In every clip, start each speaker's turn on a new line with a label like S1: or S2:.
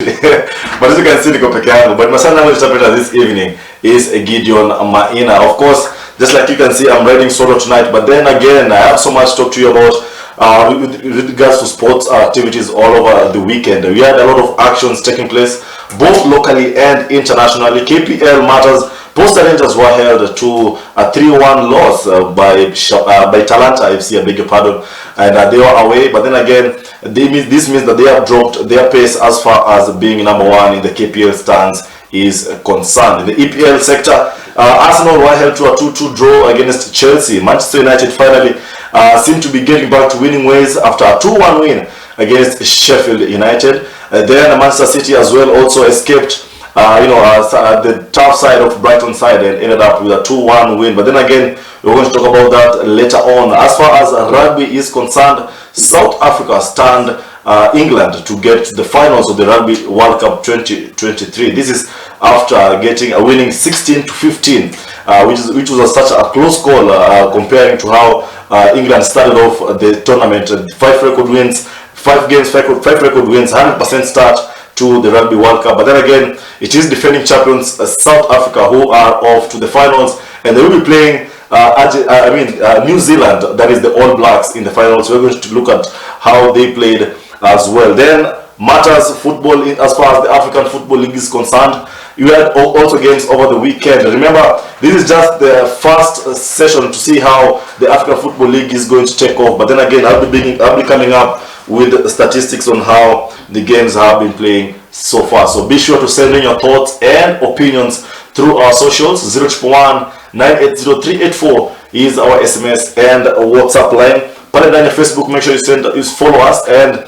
S1: actually. But as you can see, niko peke yangu. But my Sunday interpreter this evening is Gideon Maina. Of course, just like you can see, I'm riding solo tonight. But then again, I have so much to talk to you about with regards to sports activities all over the weekend. We had a lot of actions taking place, both locally and internationally. KPL matters. Posta Rangers were held to a 3-1 loss by Talanta FC, I beg your pardon, and they were away. But then again, this means that they have dropped their pace as far as being number one in the KPL stands is concerned. In the EPL sector, Arsenal were held to a 2-2 draw against Chelsea. Manchester United finally seem to be getting back to winning ways after a 2-1 win against Sheffield United. Then Manchester City as well also escaped the tough side of Brighton side and ended up with a 2-1 win. But then again, we're going to talk about that later on. As far as rugby is concerned, South Africa stand England to get to the finals of the Rugby World Cup 2023. This is after winning 16-15, which was such a close call comparing to how England started off the tournament. 5 record wins, 5 games, 5 record wins, 100% start to the Rugby World Cup. But then again, it is defending champions South Africa who are off to the finals, and they will be playing New Zealand, that is the All Blacks, in the finals. We're going to look at how they played as well. Then matters football as far as the African Football League is concerned. You had also games over the weekend. Remember, this is just the first session to see how the African Football League is going to take off. But then again, I'll be coming up with statistics on how the games have been playing so far. So be sure to send in your thoughts and opinions through our socials. 011 980 384 is our SMS and WhatsApp line. Put it on your Facebook. Make sure you follow us and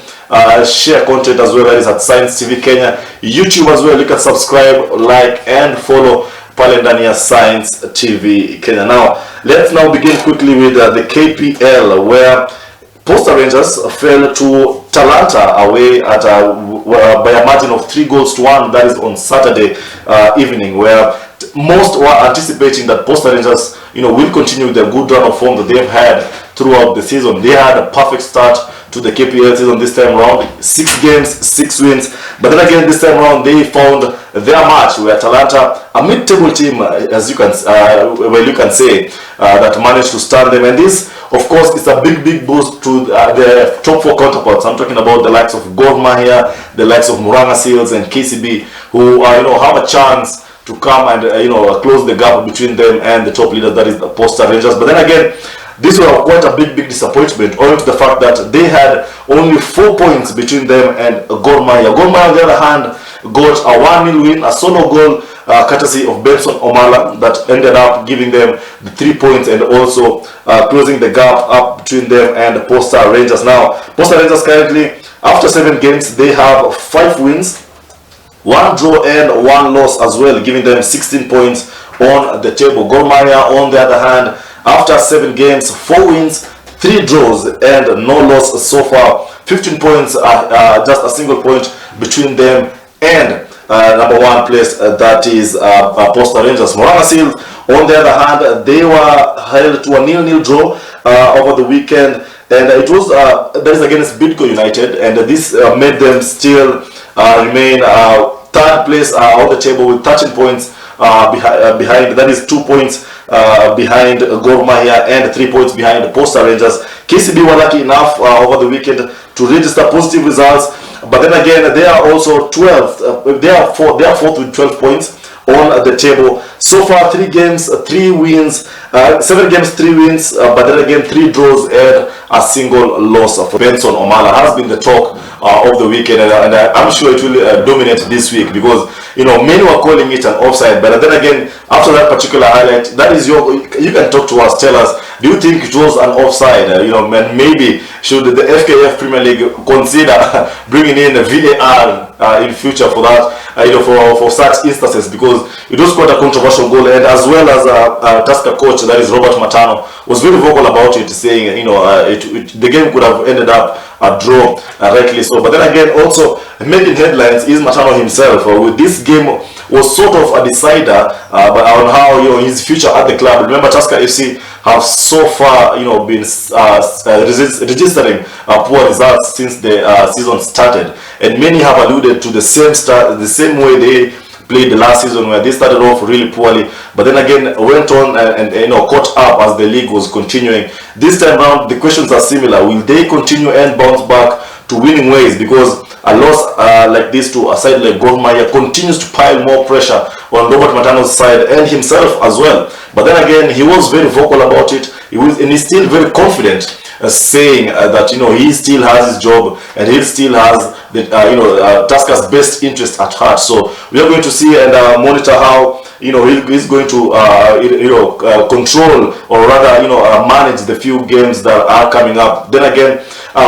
S1: share content as well. That is at Science TV Kenya. YouTube as well. You can subscribe, like, and follow Palendania Science TV Kenya. Now, let's now begin quickly with the KPL, where Posta Rangers fell to Talanta away at by a margin of 3-1. That is on Saturday evening, where most were anticipating that Posta Rangers, will continue their good run of form that they've had throughout the season. They had a perfect start to the KPL season this time around. 6 games, 6 wins. But then again, this time around, they found their match where Talanta, a mid-table team, as you can say, that managed to stand them. And this, of course, is a big boost to the top 4 counterparts. I'm talking about the likes of Gor Mahia, the likes of Muranga Seals and KCB, who have a chance to come and close the gap between them and the top leader, that is the Posta Rangers. But then again, this was quite a big disappointment, owing to the fact that they had only 4 points between them and Gor Mahia. Gor Mahia, on the other hand, got a 1-0 win, a solo goal courtesy of Benson Omala, that ended up giving them the 3 points and also closing the gap up between them and Posta Rangers. Now, Posta Rangers currently, after 7 games, they have 5 wins, 1 draw and 1 loss as well, giving them 16 points on the table. Gor Mahia, on the other hand, after 7 games, 4 wins, 3 draws and no loss so far. 15 points, just a single point between them and number 1 place, that is Posta Rangers. Muranga Seals, on the other hand, they were held to a 0-0 draw over the weekend, and it was that is against Bidco United, and this made them still remain 3rd place on the table with 13 points behind. That is 2 points behind Gor Mahia and 3 points behind Posta Rangers. KCB were lucky enough over the weekend to register positive results, but then again, they are also 12th. They are 4th with 12 points on the table. So far, 3 games, 3 wins, 7 games, 3 wins, but then again, 3 draws and a single loss. For Benson Omala has been the talk of the weekend, and I'm sure it will dominate this week, because many were calling it an offside. But then again, after that particular highlight, that is you can talk to us, tell us, do you think it was an offside? And maybe should the FKF Premier League consider bringing in a VAR in future for that, for such instances, because it was quite a controversial goal, and as well as Tusker coach, that is Robert Matano, was very vocal about it, saying the game could have ended up draw, rightly so. But then again, also making headlines is Matano himself. With this game was sort of a decider but on how his future at the club. Remember, Tusker FC have so far been registering poor results since the season started, and many have alluded to the same way they played the last season, where they started off really poorly, but then again went on and caught up as the league was continuing. This time around, the questions are similar. Will they continue and bounce back to winning ways? Because a loss like this to a side like Gor Mahia continues to pile more pressure on Robert Matano's side and himself as well. But then again, he was very vocal about it. And he's still very confident, saying that he still has his job and he still has the Tusker's best interest at heart. So we are going to see and monitor how he's going to control, or rather manage the few games that are coming up. Then again,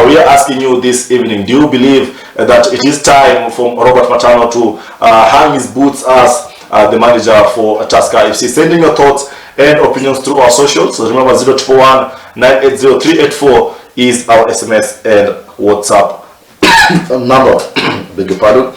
S1: we are asking you this evening: do you believe that it is time for Robert Matano to hang his boots as the manager for Tusker FC? Sending your thoughts and opinions through our socials. So remember, 0111 980 384 is our SMS and WhatsApp number. Beg your pardon.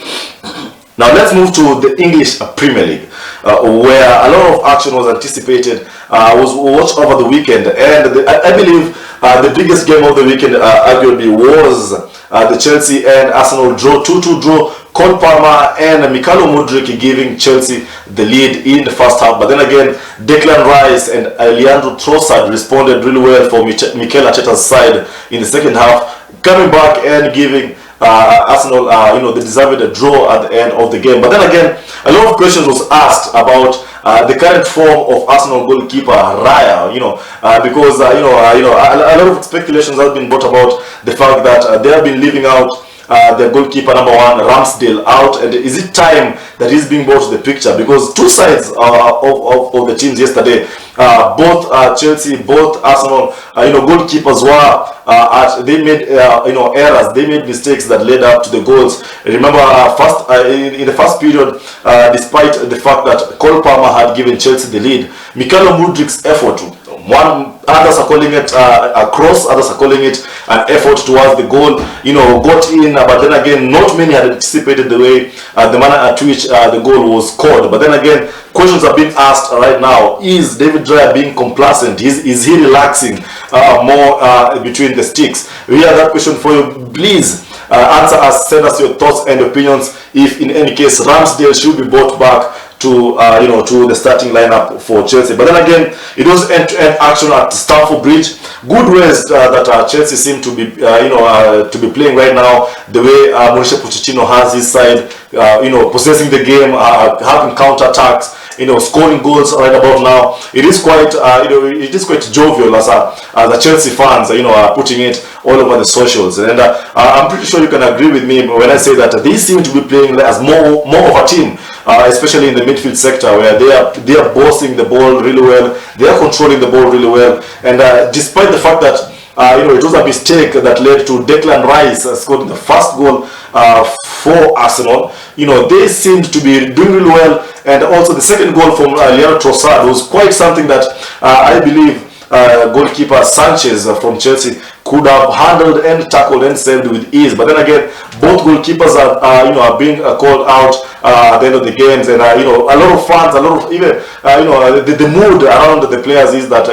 S1: Now let's move to the English Premier League, where a lot of action was anticipated, was watched over the weekend, and I believe the biggest game of the weekend arguably was the Chelsea and Arsenal draw, 2-2 draw. Cole Palmer and Mikhailo Mudryk giving Chelsea the lead in the first half. But then again, Declan Rice and Leandro Trossard responded really well for Mikel Arteta's side in the second half, coming back and giving Arsenal the deserved draw at the end of the game. But then again, a lot of questions was asked about the current form of Arsenal goalkeeper Raya, because a lot of speculations have been brought about the fact that they have been leaving out their goalkeeper number 1, Ramsdale, out, and is it time that he's being brought to the picture? Because two sides of the teams yesterday, both Chelsea, both Arsenal, goalkeepers were they made errors, they made mistakes that led up to the goals. Remember, in the first period, despite the fact that Cole Palmer had given Chelsea the lead, Mikhailo Mudryk's effort, others are calling it a cross, others are calling it an effort towards the goal, got in, but then again, not many had anticipated the way, the manner at which the goal was scored. But then again, questions are being asked right now: is David Raya being complacent? Is he relaxing more between the sticks? We have that question for you. Please answer us, send us your thoughts and opinions if in any case Ramsdale should be brought back to to the starting lineup for Chelsea. But then again, it was end-to-end action at Stamford Bridge. Good ways that Chelsea seem to be to be playing right now. The way Mauricio Pochettino has his side, possessing the game, having counter attacks, scoring goals right about now. It is quite it is quite jovial as the Chelsea fans are putting it all over the socials, and I'm pretty sure you can agree with me when I say that they seem to be playing as more of a team, especially in the midfield sector, where they are bossing the ball really well, they are controlling the ball really well, and despite the fact that it was a mistake that led to Declan Rice scoring the first goal for Arsenal, they seemed to be doing really well, and also the second goal from Leandro Trossard was quite something that I believe goalkeeper Sanchez from Chelsea could have handled and tackled and saved with ease. But then again, both goalkeepers are being called out at the end of the games, and a lot of fans, a lot of even the mood around the players is that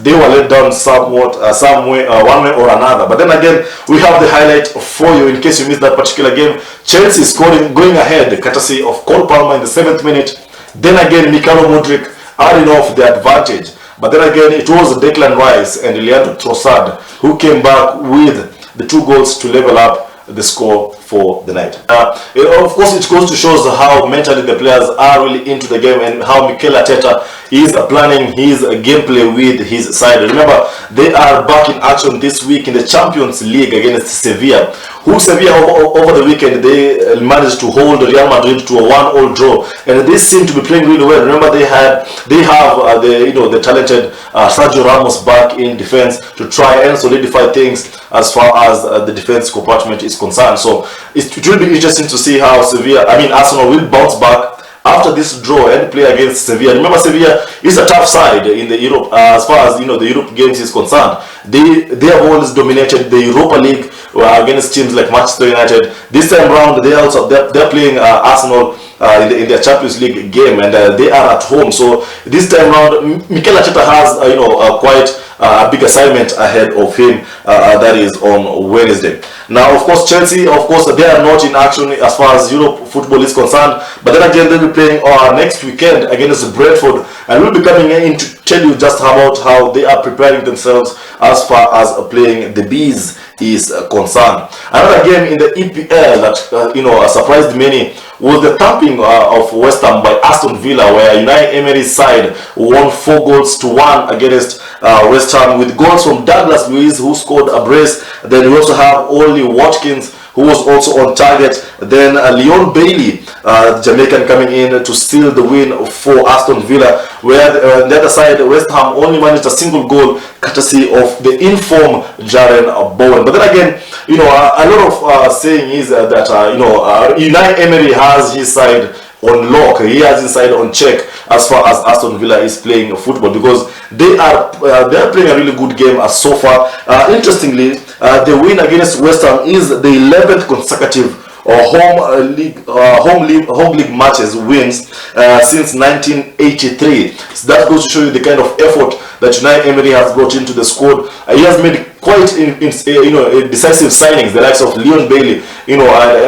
S1: they were let down somewhat, some way, one way or another. But then again, we have the highlight for you in case you missed that particular game. Chelsea scoring, going ahead, courtesy of Cole Palmer in the 7th minute. Then again, Mikhailo Mudryk adding off the advantage. But then again, it was Declan Rice and Leandro Trossard who came back with the 2 goals to level up the score for the night. Of course, it goes to show how mentally the players are really into the game, and how Mikel Arteta is planning his gameplay with his side. Remember, they are back in action this week in the Champions League against Sevilla, who Sevilla over the weekend they managed to hold Real Madrid to a 1-1 draw, and they seem to be playing really well. Remember, they have the talented Sergio Ramos back in defense to try and solidify things as far as the defense compartment is concerned. So it will be interesting to see how Arsenal will bounce back after this draw and play against Sevilla. Remember, Sevilla is a tough side in the Europe, as far as the Europe games is concerned. They have always dominated the Europa League against teams like Manchester United. This time round, they're playing Arsenal in their Champions League game, and they are at home. So this time round, Mikel Arteta has quite a big assignment ahead of him. That is on Wednesday. Now, of course, Chelsea, of course, they are not in action as far as Europe football is concerned. But then again, they'll be playing next weekend against Brentford, and we'll be coming in to tell you just about how they are preparing themselves as far as playing the Bees is concerned. Another game in the EPL that surprised many was the thumping of West Ham by Aston Villa, where Unai Emery's side won 4-1 against West Ham, with goals from Douglas Luiz, who scored a brace. Then we also have Oli Watkins, who was also on target. Then Leon Bailey, the Jamaican, coming in to seal the win for Aston Villa, where on the other side, West Ham only managed a single goal courtesy of the informed Jaren Bowen. But then again, a lot of saying is that Unai Emery has his side on lock. He has his side on check as far as Aston Villa is playing football, because they are playing a really good game so far. Interestingly, the win against West Ham is the 11th consecutive home league matches wins since 1983. So that goes to show you the kind of effort that Unai Emery has brought into the squad. He has made quite decisive signings, the likes of Leon Bailey, and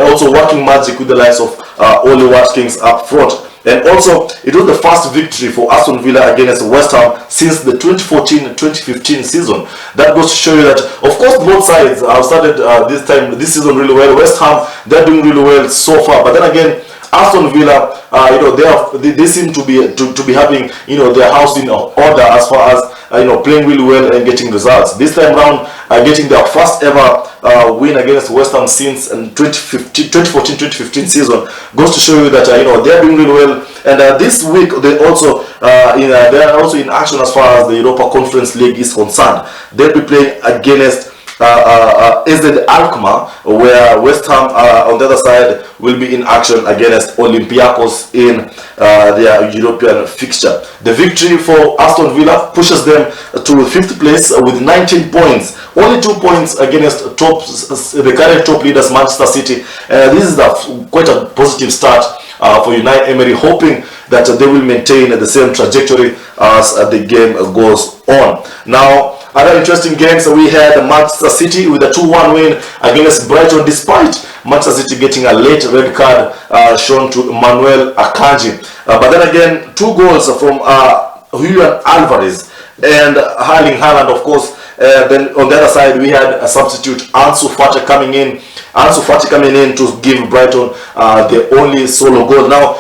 S1: also working magic with the likes of Oli Watkins up front. And also, it was the first victory for Aston Villa against West Ham since the 2014-2015 season. That goes to show you that, of course, both sides have started this season really well. West Ham, they're doing really well so far. But then again, Aston Villa, they seem to be having their house in order as far as playing really well and getting results. This time round, getting their first ever win against West Ham since 2014-2015 season goes to show you that they're doing really well. And this week they are also in action as far as the Europa Conference League is concerned. They'll be playing against AZ Alkmaar, where West Ham on the other side will be in action against Olympiacos in their European fixture. The victory for Aston Villa pushes them to 5th place with 19 points, only 2 points against the current top leaders Manchester City. This is quite a positive start for Unai Emery, hoping that they will maintain the same trajectory as the game goes on. Now, other interesting games, we had Manchester City with a 2-1 win against Brighton, despite Manchester City getting a late red card shown to Manuel Akanji. But then again, 2 goals from Julian Alvarez and Erling Haaland, of course. Then on the other side, we had a substitute, Ansu Fati coming in to give Brighton the only solo goal. Now,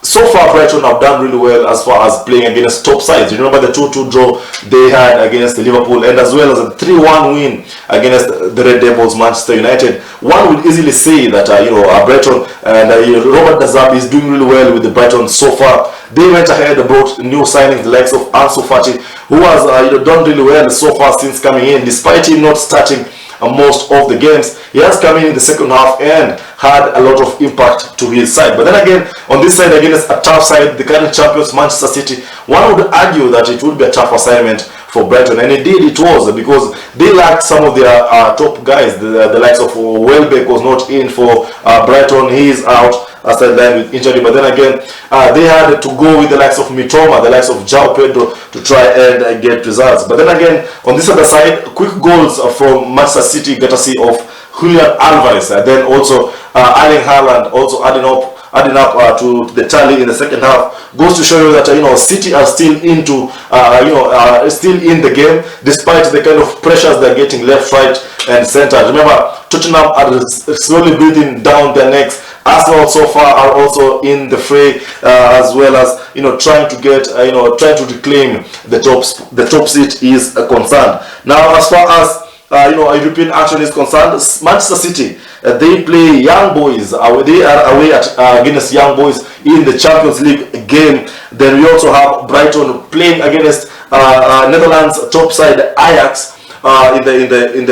S1: so far, Brighton have done really well as far as playing against top sides. You remember the 2-2 draw they had against Liverpool, and as well as a 3-1 win against the Red Devils Manchester United. One would easily say that Brighton and Robert De Zerbi is doing really well with the Brighton so far. They went ahead and brought new signings, the likes of Ansu Fati, who has done really well so far since coming in, despite him not starting most of the games. He has come in the second half and had a lot of impact to his side. But then again, on this side, against a tough side, the current champions Manchester City, one would argue that it would be a tough assignment for Brighton, and indeed it was, because they lacked some of their top guys. The likes of Welbeck was not in for Brighton. He is out sidelined with injury. But then again, they had to go with the likes of Mitoma, the likes of João Pedro, to try and get results. But then again, on this other side, quick goals from Manchester City courtesy of Julian Alvarez, and then also Erling Haaland also adding up to the tally in the second half, goes to show you that City are still still in the game, despite the kind of pressures they're getting left, right, and center. Remember, Tottenham are slowly breathing down their necks. Arsenal so far are also in the fray, as well as trying to get trying to reclaim the top seat is concerned. Now, as far as European action is concerned, Manchester City, they play Young Boys. They are away against Young Boys in the Champions League game. Then we also have Brighton playing against Netherlands top side Ajax. in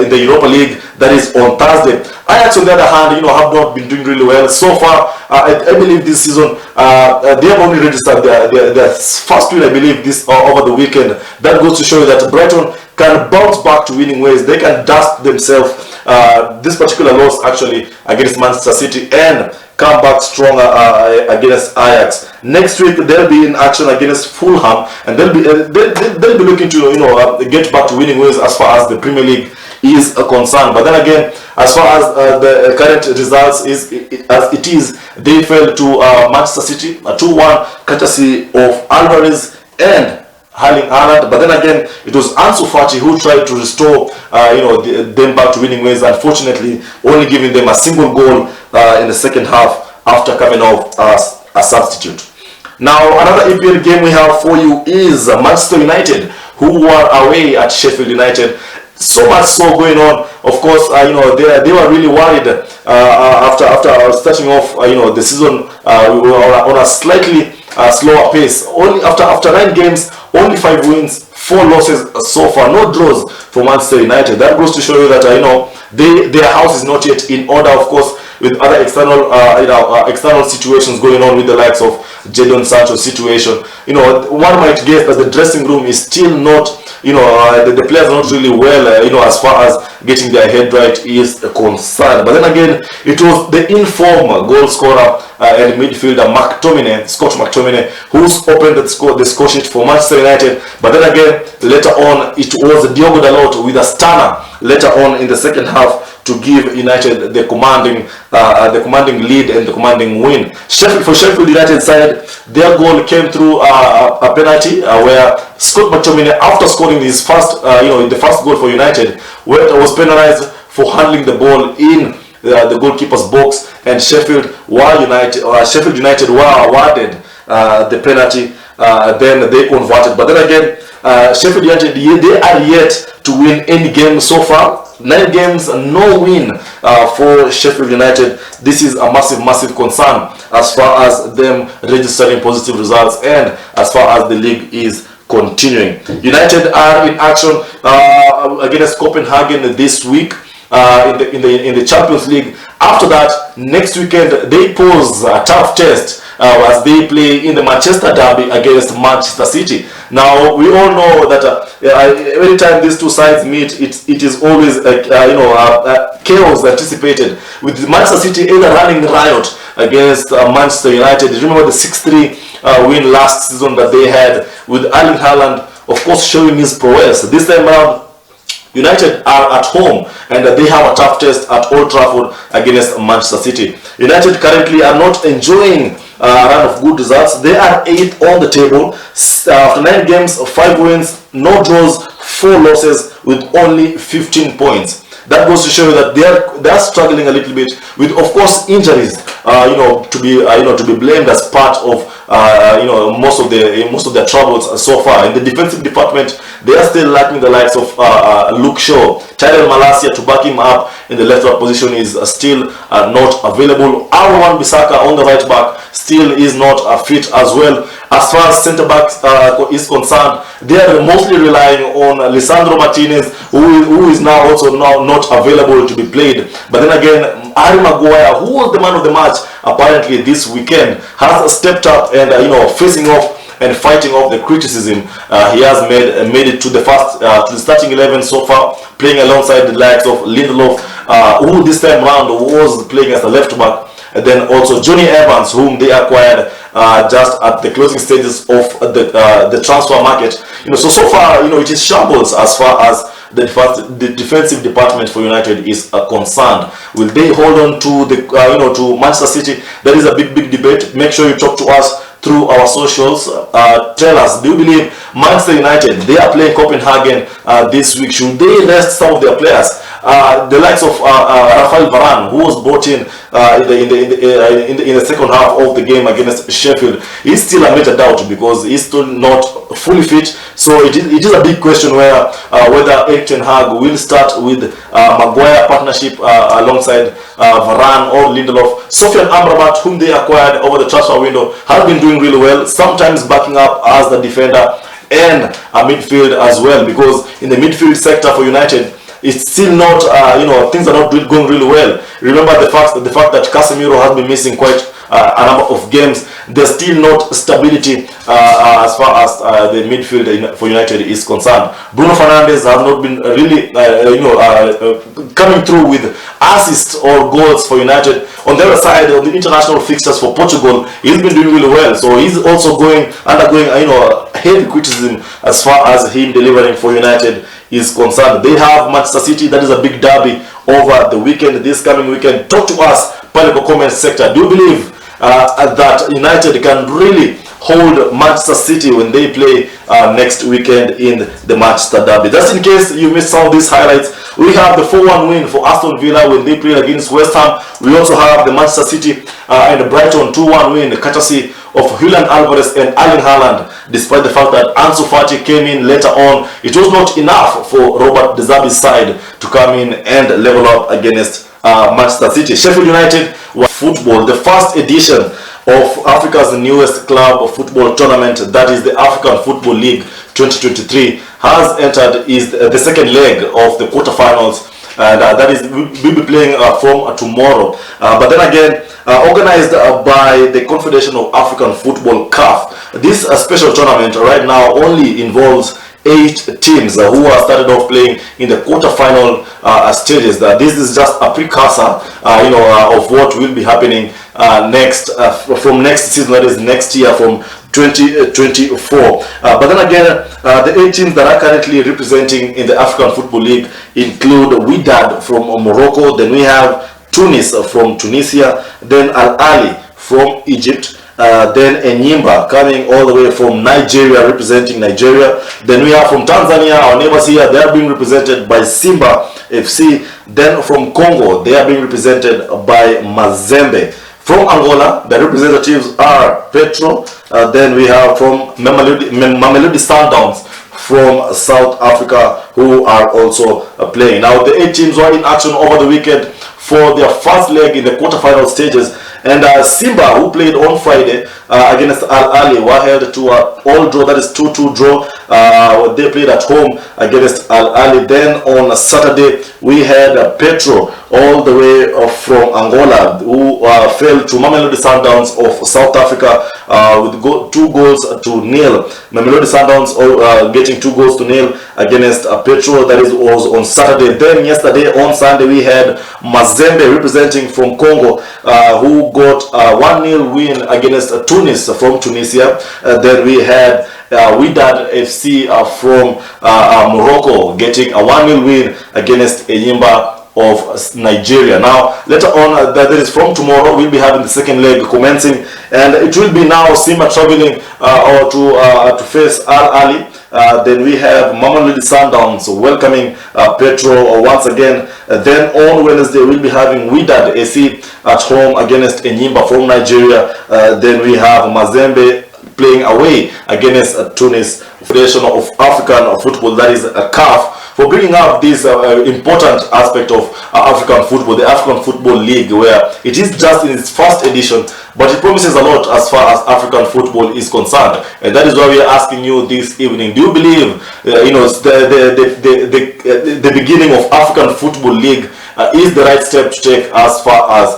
S1: the Europa League, that is on Thursday. Ajax, on the other hand, have not been doing really well so far. I believe this season they have only registered their first win, I believe, this over the weekend. That goes to show you that Brighton can bounce back to winning ways. They can dust themselves this particular loss actually against Manchester City and come back stronger against Ajax. Next week they'll be in action against Fulham, and they'll be looking to get back to winning ways as far as the Premier League is concerned. But then again, as far as the current results as it is, they fell to Manchester City 2-1, courtesy of Alvarez and Erling Haaland. But then again, it was Ansu Fati who tried to restore them back to winning ways, unfortunately only giving them a single goal in the second half after coming off as a substitute. Now, another EPL game we have for you is Manchester United, who were away at Sheffield United. So much so going on. Of course, they were really worried after starting off the season on a slightly slower pace. Only after 9 games, only 5 wins, 4 losses so far, no draws for Manchester United. That goes to show you that their house is not yet in order. Of course, with other external situations going on with the likes of Jadon Sancho's situation, one might guess that the dressing room is still not, the players are not really well, as far as getting their head right is concerned. But then again, it was the inform goal scorer and midfielder Scott McTominay, who's opened the score sheet for Manchester United. But then again, later on, it was Diogo Dalot with a stunner later on in the second half to give United the commanding lead and the commanding win. For Sheffield United side, their goal came through a penalty where Scott McTominay, after scoring his first, the first goal for United, was penalized for handling the ball in the goalkeeper's box, and Sheffield United were awarded the penalty. Then they converted. But then again, Sheffield United, they are yet to win any game so far. 9 games, no win for Sheffield United. This is a massive concern as far as them registering positive results and as far as the league is continuing. United are in action against Copenhagen this week in the Champions League. After that, next weekend they pose a tough test as they play in the Manchester derby against Manchester City. Now, we all know that every time these two sides meet, it is always chaos anticipated, with Manchester City either running riot against Manchester United. Remember the 6-3 win last season that they had, with Erling Haaland, of course, showing his prowess. This time around, United are at home and they have a tough test at Old Trafford against Manchester City. United currently are not enjoying a run of good results. They are 8th on the table after 9 games, 5 wins, no draws, 4 losses, with only 15 points. That goes to show you that they are struggling a little bit with, of course, injuries. To be blamed as part of most of their troubles so far. In the defensive department, they are still lacking the likes of Luke Shaw. Tyrell Malacia to back him up in the left back position is still not available. Aaron Bissaka on the right back still is not fit as well. As far as centre back is concerned, they are mostly relying on Lisandro Martinez, who is now also not available to be played. But then again, Harry Maguire, who was the man of the match apparently this weekend, has stepped up and facing off and fighting off the criticism. He has made it to the starting 11 so far, playing alongside the likes of Lindelof, who this time round was playing as a left back. And then also Johnny Evans, whom they acquired just at the closing stages of the transfer market. So far, it is shambles as far as the defensive department for United is concerned. Will they hold on to to Manchester City? That is a big debate. Make sure you talk to us through our socials. Tell us, do you believe Manchester United, they are playing Copenhagen this week? Should they rest some of their players? The likes of Rafael Varane, who was brought in the second half of the game against Sheffield, is still a major doubt because he's still not fully fit. So it is a big question whether Erik ten Hag will start with Maguire partnership alongside Varane or Lindelof. Sofian Amrabat, whom they acquired over the transfer window, has been doing really well, sometimes backing up as the defender. and a midfield as well, because in the midfield sector for United, it's still not, things are not going really well. Remember the fact that Casemiro has been missing quite a number of games. There's still not stability as far as the midfield for United is concerned. Bruno Fernandes has not been really, coming through with assists or goals for United. On the other side, on the international fixtures for Portugal, he's been doing really well. So he's also undergoing heavy criticism as far as him delivering for United is concerned. They have Manchester City. That is a big derby over the weekend, this coming weekend. Talk to us, Palico comment sector. Do you believe that United can really hold Manchester City when they play next weekend in the Manchester derby? Just in case you missed some of these highlights, we have the 4-1 win for Aston Villa when they played against West Ham. We also have the Manchester City and the Brighton 2-1 win, courtesy of Julian Alvarez and Erling Haaland. Despite the fact that Ansu Fati came in later on, it was not enough for Robert De Zerbi's side to come in and level up against Manchester City. Sheffield United football, the first edition of Africa's newest club football tournament, that is the African Football League 2023, has entered the second leg of the quarterfinals. That is, we'll be playing from tomorrow. But then again, organized by the Confederation of African Football, CAF. This special tournament right now only involves 8 teams who are started off playing in the quarterfinal stages. This is just a precursor, of what will be happening from next season, that is next year, from 2024. But then again, the 8 teams that are currently representing in the African Football League include Wydad from Morocco, then we have Tunis from Tunisia, then Al Ahly from Egypt, then Enyimba coming all the way from Nigeria, representing Nigeria. Then we have from Tanzania, our neighbors here, they are being represented by Simba FC. Then from Congo, they are being represented by Mazembe. From Angola, the representatives are Petro. Then we have from Mamelodi Sundowns from South Africa, who are also playing. Now, the 8 teams were in action over the weekend for their first leg in the quarterfinal stages. And Simba, who played on Friday against Al Ahly, were held to an all draw, that is 2-2 draw. They played at home against Al Ahly. Then on Saturday, we had Petro all the way from Angola, who fell to Mamelodi Sundowns of South Africa with 2-0. Mamelodi Sundowns getting 2-0 against Petro. That was on Saturday. Then yesterday, on Sunday, we had Mazembe representing from Congo, who got a 1-0 win against Tunis from Tunisia. Then we had Wydad FC from Morocco getting a 1-0 win against Enyimba of Nigeria. Now, later on, that is from tomorrow, we'll be having the second leg commencing, and it will be now Simba traveling to face Al Ahly. Then we have Mamelodi Sundowns welcoming Petro once again. Then on Wednesday, we'll be having Wydad AC at home against Enyimba from Nigeria. Then we have Mazembe playing away against Tunis. Federation of African Football, that is a CAF, for bringing up this important aspect of African football, the African Football League, where it is just in its first edition, but it promises a lot as far as African football is concerned. And that is why we are asking you this evening: do you believe, the beginning of African Football League is the right step to take as far as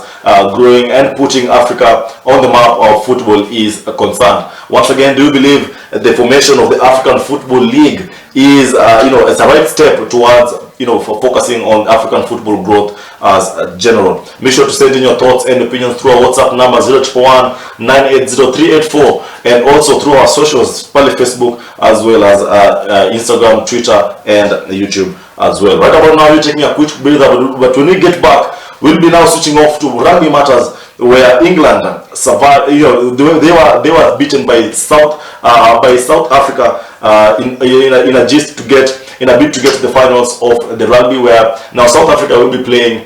S1: growing and putting Africa on the map of football is concerned? Once again, do you believe the formation of the African Football League is it's a right step towards for focusing on African football growth as general? Make sure to send in your thoughts and opinions through our WhatsApp number 0841-980-384, and also through our socials, probably Facebook as well as Instagram, Twitter, and YouTube as well. Right about now, we're taking a quick breather, but when we get back, we'll be now switching off to rugby matters, where England survived. They were beaten by South Africa in a bid to get to the finals of the rugby, where now South Africa will be playing